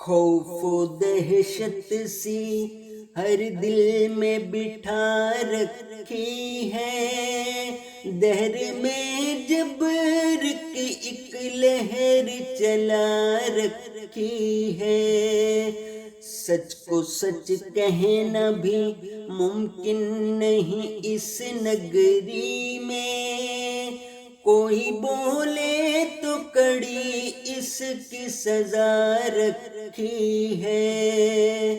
خوف و دہشت سی ہر دل میں بٹھا رکھی ہے، دہر میں جبر کی ایک لہر چلا رکھی ہے۔ سچ کو سچ کہنا بھی ممکن نہیں اس نگری میں، کوئی بولے تو کڑی اس کی سزا رکھی ہے۔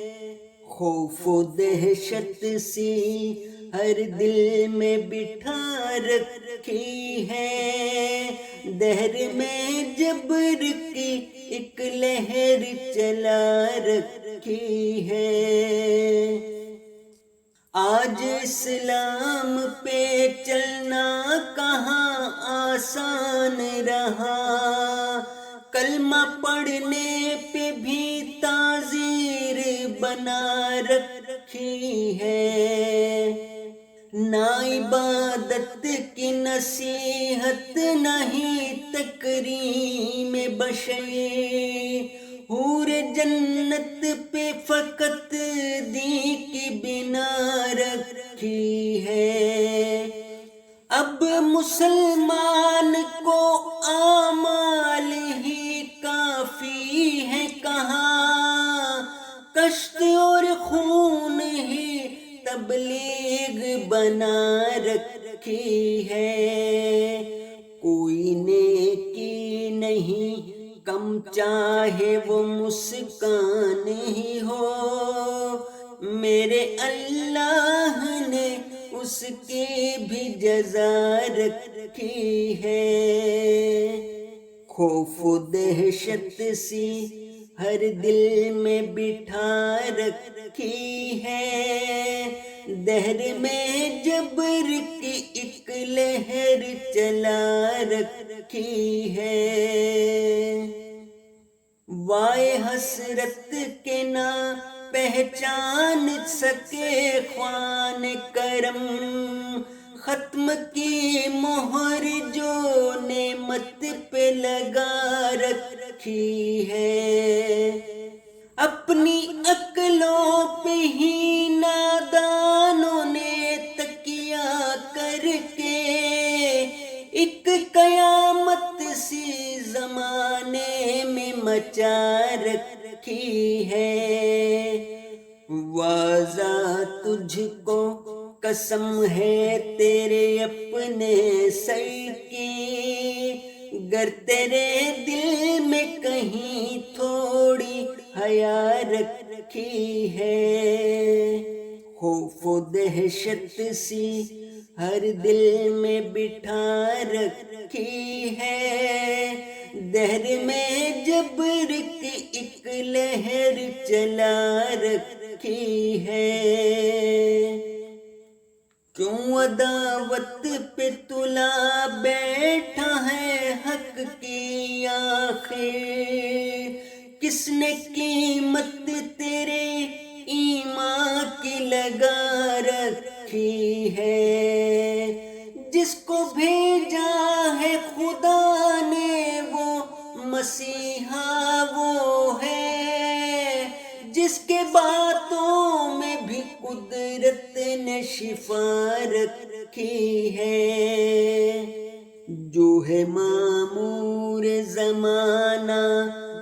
خوف و دہشت سی ہر دل میں بٹھا رکھی ہے، دہر میں جبر کی ایک لہر چلا رکھی ہے۔ آج اسلام پہ چلنا کہاں آسان رہا، کلمہ پڑھنے پہ بھی تعزیر بنا رکھی ہے۔ نہ عبادت کی نصیحت نہیں تکریم بشری، حور جنت پہ فقط دی کی بنا رکھی ہے۔ اب مسلمان کو اعمال ہی کافی ہے کہاں، کشت اور خون ہی تبلیغ بنا رکھی ہے۔ کوئی نیکی نہیں کم چاہے وہ مسکان ہی ہو، میرے اللہ نے اس کی بھی جزا رکھی ہے۔ خوف و دہشت سی ہر دل میں بٹھا رکھی ہے، دہر میں جبر کی ایک لہر چلا رکھی ہے۔ وائے حسرت کے نہ پہچان سکے خوان کرم، ختم کی مہر جو نعمت پہ لگا رکھی ہے۔ اپنی عقلوں پہ ہی نادانوں نے تکیہ کر کے ایک قیامت سی زمانے میں مچا رکھی ہے۔ واضح تجھ کو قسم ہے تیرے اپنے سر کی، گر تیرے دل میں کہیں تھوڑی حیا رکھی ہے۔ خوف و دہشت سی ہر دل میں بٹھا رکھی ہے، دہر میں جبر کی ایک لہر چلا رکھی ہے۔ کیوں عداوت پہ تلا بیٹھا ہے حق کی آخر، کس نے قیمت تیرے ایمان کی لگا رکھی ہے۔ جس کو بھیجا ہے خدا نے وہ مسیحا وہ ہے، جس کے باتوں میں بھی قدرت نے شفا رکھی ہے۔ جو ہے معمور زمانہ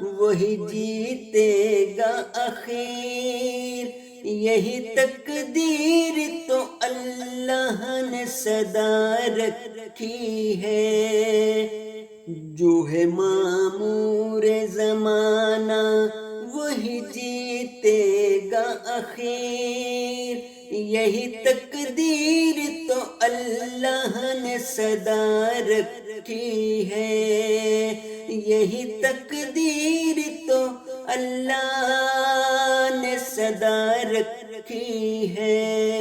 وہی جیتے گا اخیر، یہی تقدیر تو اللہ نے صدا رکھی ہے۔ جو ہے معمور زمانہ وہی جیتے گا اخیر، یہی تقدیر تو اللہ نے صدا رکھی ہے۔ یہی تقدیر تو اللہ نے صدا رکھی ہے۔